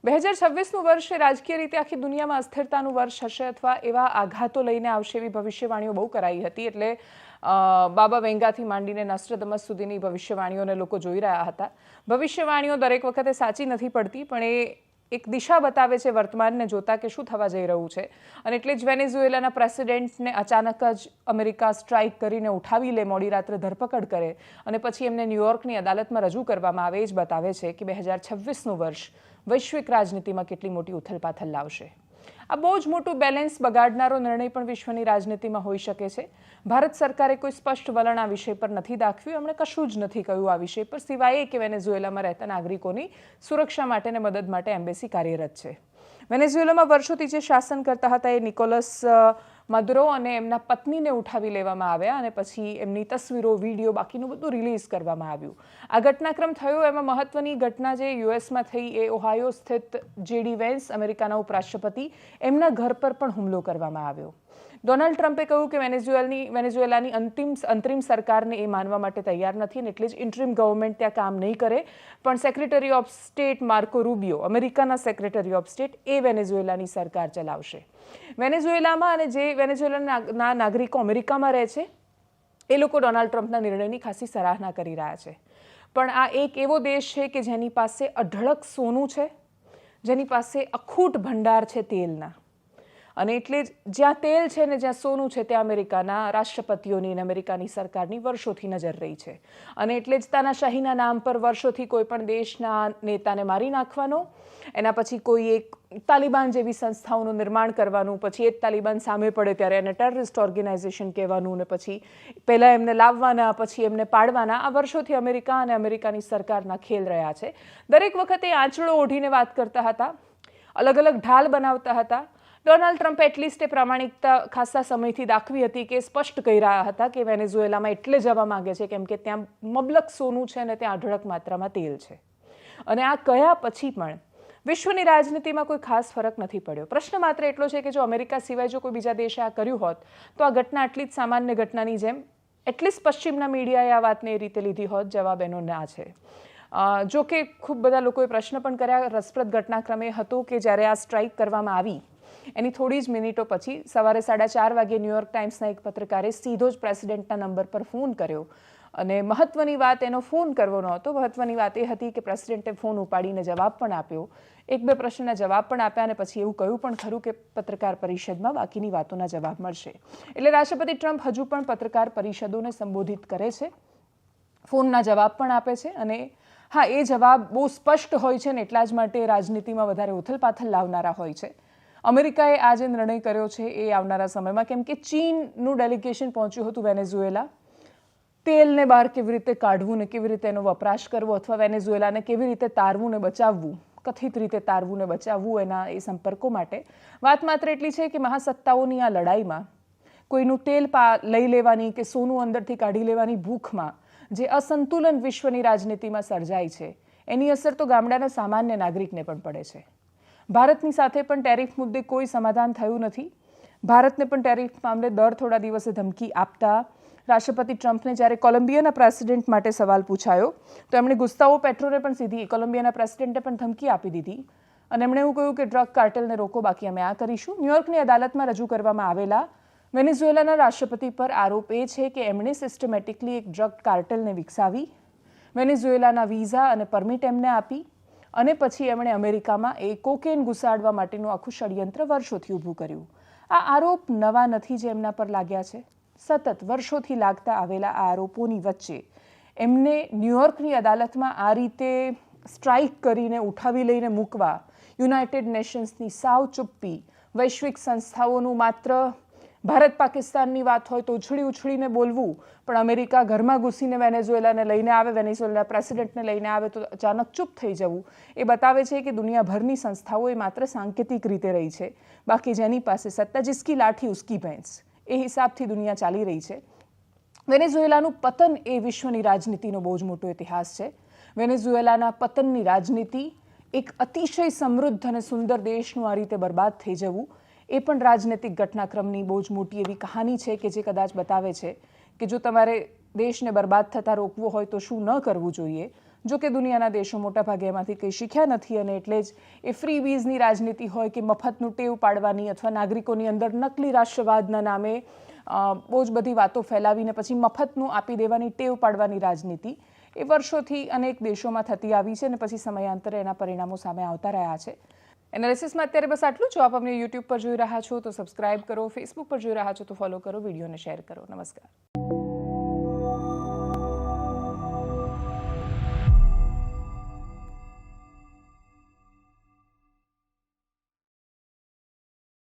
2026નું વર્ષ રાજકીય રીતે આખી દુનિયામાં અસ્થિરતાનું વર્ષ હશે અથવા એવા આઘાતો લઈને આવશે એવી ભવિષ્યવાણીઓ બહુ કરાઈ હતી. એટલે બાબા વેંગાથી માંડીને નોસ્ટ્રાડમસ સુધીની ભવિષ્યવાણીઓને લોકો જોઈ રહ્યા હતા. ભવિષ્યવાણીઓ દરેક વખતે સાચી નથી પડતી, પણ એ એક દિશા બતાવે છે વર્તમાનને જોતા કે શું થવા જઈ રહ્યું છે. અને એટલે જ વેનેઝુએલાના પ્રેસિડેન્ટને અચાનક જ અમેરિકા સ્ટ્રાઇક કરીને ઉઠાવી લે, મોડી રાત્રે ધરપકડ કરે અને પછી એમને ન્યૂયોર્કની અદાલતમાં રજૂ કરવામાં આવે, એ જ બતાવે છે કે 2026નું વર્ષ વૈશ્વિક રાજનીતિમાં કેટલી મોટી ઉથલપાથલ લાવશે. આ બહુ જ મોટું બેલેન્સ બગાડનારો નિર્ણય પણ વિશ્વની રાજનીતિમાં હોઈ શકે છે. ભારત સરકારે કોઈ સ્પષ્ટ વલણ આ વિષય પર નથી દાખવ્યું. એમણે કશું જ નથી કહ્યું આ વિષય પર, સિવાય કે વેનેઝુએલામાં રહેતા નાગરિકોની સુરક્ષા માટે અને મદદ માટે એમ્બેસી કાર્યરત છે. વેનેઝુએલામાં વર્ષોથી જે શાસન કરતા હતા એ નિકોલસ મદુરો અને એમના પત્નીને ઉઠાવી લેવામાં આવ્યા અને પછી એમની તસવીરો, વિડીયો, બાકીનું બધું રિલીઝ કરવામાં આવ્યું. આ ઘટનાક્રમ થયો એમાં મહત્વની ઘટના જે યુએસમાં થઈ એ ઓહાયો સ્થિત જેડી વેન્સ, અમેરિકાના ઉપરાષ્ટ્રપતિ, એમના ઘર પર પણ હુમલો કરવામાં આવ્યો. ડોનાલ્ડ ટ્રમ્પે કહ્યું કે વેનેઝુએલાની અંતરિમ સરકારને એ માનવા માટે તૈયાર નથી અને એટલે જ ઇન્ટરિમ ગવર્મેન્ટ ત્યાં કામ નહીં કરે, પણ સેક્રેટરી ઓફ સ્ટેટ માર્કો રૂબિયો, અમેરિકાના સેક્રેટરી ઓફ સ્ટેટ, એ વેનેઝુએલાની સરકાર ચલાવશે. વેનેઝુએલામાં અને જે વેનેઝુએલાના નાગરિકો અમેરિકામાં રહે છે એ લોકો ડોનાલ્ડ ટ્રમ્પના નિર્ણયની ખાસી સરાહના કરી રહ્યા છે. પણ આ એક એવો દેશ છે કે જેની પાસે અઢળક સોનું છે, જેની પાસે અખૂટ ભંડાર છે તેલના. અને એટલે જ જ્યાં તેલ છે ને જ્યાં સોનું છે ત્યાં અમેરિકાના રાષ્ટ્રપતિઓની અને અમેરિકાની સરકારની વર્ષોથી નજર રહી છે. અને એટલે જ તાનાશાહીના નામ પર વર્ષોથી કોઈ પણ દેશના નેતાને મારી નાખવાનો, એના પછી કોઈ એક તાલિબાન જેવી સંસ્થાઓનું નિર્માણ કરવાનું, પછી એ જ તાલિબાન સામે પડે ત્યારે એને ટેરરિસ્ટ ઓર્ગેનાઇઝેશન કહેવાનું, અને પછી પહેલાં એમને લાવવાના, પછી એમને પાડવાના. આ વર્ષોથી અમેરિકા અને અમેરિકાની સરકારના ખેલ રહ્યા છે. દરેક વખતે આંચળો ઓઢીને વાત કરતા હતા, અલગ અલગ ઢાલ બનાવતા હતા. ડોનાલ્ડ ટ્રમ્પે એટલીસ્ટ એ પ્રામાણિકતા ખાસા સમયથી દાખવી હતી કે સ્પષ્ટ કહી રહ્યા હતા કે વેનેઝુએલામાં એટલે જવા માંગે છે કેમ કે ત્યાં મબલક સોનું છે અને ત્યાં અઢળક માત્રામાં તેલ છે. અને આ કયા પછી પણ વિશ્વની રાજનીતિમાં કોઈ ખાસ ફરક નથી પડ્યો. પ્રશ્ન માત્ર એટલો છે કે જો અમેરિકા સિવાય જો કોઈ બીજા દેશે આ કર્યું હોત તો આ ઘટના આટલી જ સામાન્ય ઘટનાની જેમ એટલીસ્ટ પશ્ચિમના મીડિયાએ આ વાતને એ રીતે લીધી હોત. જવાબ એનો ના છે. જો કે ખૂબ બધા લોકોએ પ્રશ્ન પણ કર્યા. રસપ્રદ ઘટનાક્રમ એ હતું કે જ્યારે આ સ્ટ્રાઇક કરવામાં આવી એની થોડી જ મિનિટો પછી સવારે 4:30 વાગે ન્યૂયોર્ક ટાઈમ્સના એક પત્રકારે સીધો જ પ્રેસિડેન્ટના નંબર પર ફોન કર્યો. અને મહત્વની વાત એનો ફોન કરવો નહોતો, મહત્વની વાત એ હતી કે પ્રેસિડેન્ટે ફોન ઉપાડીને જવાબ પણ આપ્યો, 1-2 પ્રશ્નના જવાબ પણ આપ્યા અને પછી એવું કહ્યું પણ ખરું કે પત્રકાર પરિષદમાં બાકીની વાતોના જવાબ મળશે. એટલે રાષ્ટ્રપતિ ટ્રમ્પ હજુ પણ પત્રકાર પરિષદોને સંબોધિત કરે છે, ફોનના જવાબ પણ આપે છે. અને હા, એ જવાબ બહુ સ્પષ્ટ હોય છે ને એટલા જ માટે રાજનીતિમાં વધારે ઉથલપાથલ લાવનારા હોય છે. અમેરિકાએ આ જે નિર્ણય કર્યો છે એ આવનારા સમયમાં, કેમ કે ચીનનું ડેલિગેશન પહોંચ્યું હતું વેનેઝુએલા, તેલને બહાર કેવી રીતે કાઢવું ને કેવી રીતે એનો વપરાશ કરવો, અથવા વેનેઝુએલાને કેવી રીતે તારવું ને બચાવવું, કથિત રીતે તારવું ને બચાવવું, એના એ સંપર્કો માટે. વાત માત્ર એટલી છે કે મહાસત્તાઓની આ લડાઈમાં કોઈનું તેલ લઈ લેવાની કે સોનું અંદરથી કાઢી લેવાની ભૂખમાં જે અસંતુલન વિશ્વની રાજનીતિમાં સર્જાય છે એની અસર તો ગામડાના સામાન્ય નાગરિકને પણ પડે છે. ભારતની સાથે પણ ટેરિફ મુદ્દે કોઈ સમાધાન થયું નથી. ભારતને પણ ટેરિફ મામલે દર થોડા દિવસે ધમકી આપતા રાષ્ટ્રપતિ ટ્રમ્પને જ્યારે કોલંબિયાના પ્રેસિડેન્ટ માટે સવાલ પૂછાયો તો એમણે ગુસ્તાવો પેટ્રોને પણ સીધી કોલંબિયાના પ્રેસિડેન્ટે પણ ધમકી આપી દીધી અને એમણે એવું કહ્યું કે ડ્રગ કાર્ટેલને રોકો, બાકી અમે આ કરીશું. ન્યૂયોર્કની અદાલતમાં રજૂ કરવામાં આવેલા વેનેઝુએલાના રાષ્ટ્રપતિ પર આરોપ એ છે કે એમણે સિસ્ટમેટિકલી એક ડ્રગ કાર્ટેલને વિકસાવી, વેનેઝુએલાના વિઝા અને પરમિટ એમને આપી અને પછી એમણે અમેરિકામાં એ કોકેન ઘુસાડવા માટેનું આખું ષડયંત્ર વર્ષોથી ઊભું કર્યું. આ આરોપ નવા નથી જે એમના પર લાગ્યા છે. સતત વર્ષોથી લાગતા આવેલા આ આરોપોની વચ્ચે એમને ન્યૂયોર્કની અદાલતમાં આ રીતે સ્ટ્રાઇક કરીને ઉઠાવી લઈને મૂકવા, યુનાઇટેડ નેશન્સની સાવ ચુપ્પી, વૈશ્વિક સંસ્થાઓનું માત્ર ભારત પાકિસ્તાનની વાત હોય તો ઉછળીને બોલવું, પણ અમેરિકા ઘરમાં ઘૂસીને વેનેઝુએલાને લઈને આવે, વેનેઝુએલાના પ્રેસિડેન્ટને લઈને આવે તો અચાનક ચૂપ થઈ જવું, એ બતાવે છે કે દુનિયાભરની સંસ્થાઓ એ માત્ર સાંકેતિક રીતે રહી છે. બાકી જેની પાસે સત્તા, જિસકી લાઠી ઉસકી ભેંસ, એ હિસાબથી દુનિયા ચાલી રહી છે. વેનેઝુએલાનું પતન એ વિશ્વની રાજનીતિનો બહુ જ મોટો ઇતિહાસ છે. વેનેઝુએલાના પતનની રાજનીતિ, એક અતિશય સમૃદ્ધ અને સુંદર દેશનું આ રીતે બરબાદ થઈ જવું, એ પણ રાજનૈતિક ઘટનાક્રમની બહુ જ મોટી એવી કહાની છે કે જે કદાચ બતાવે છે કે જો તમારે દેશને બરબાદ થતાં રોકવો હોય તો શું ન કરવું જોઈએ. જો કે દુનિયાના દેશો મોટાભાગે એમાંથી કંઈ શીખ્યા નથી અને એટલે જ એ ફ્રી બીઝની રાજનીતિ હોય કે મફતનું ટેવ પાડવાની અથવા નાગરિકોની અંદર નકલી રાષ્ટ્રવાદના નામે બહુ જ બધી વાતો ફેલાવીને પછી મફતનું આપી દેવાની ટેવ પાડવાની રાજનીતિ એ વર્ષોથી અનેક દેશોમાં થતી આવી છે અને પછી સમયાંતરે એના પરિણામો સામે આવતા રહ્યા છે. એનાલિસિસમાં અત્યારે બસ આટલું. જો આપ અમને યુટ્યુબ પર જોઈ રહ્યા છો તો સબસ્ક્રાઇબ કરો, ફેસબુક પર જોઈ રહ્યા છો તો ફોલો કરો, વિડીયોને શેર કરો. નમસ્કાર.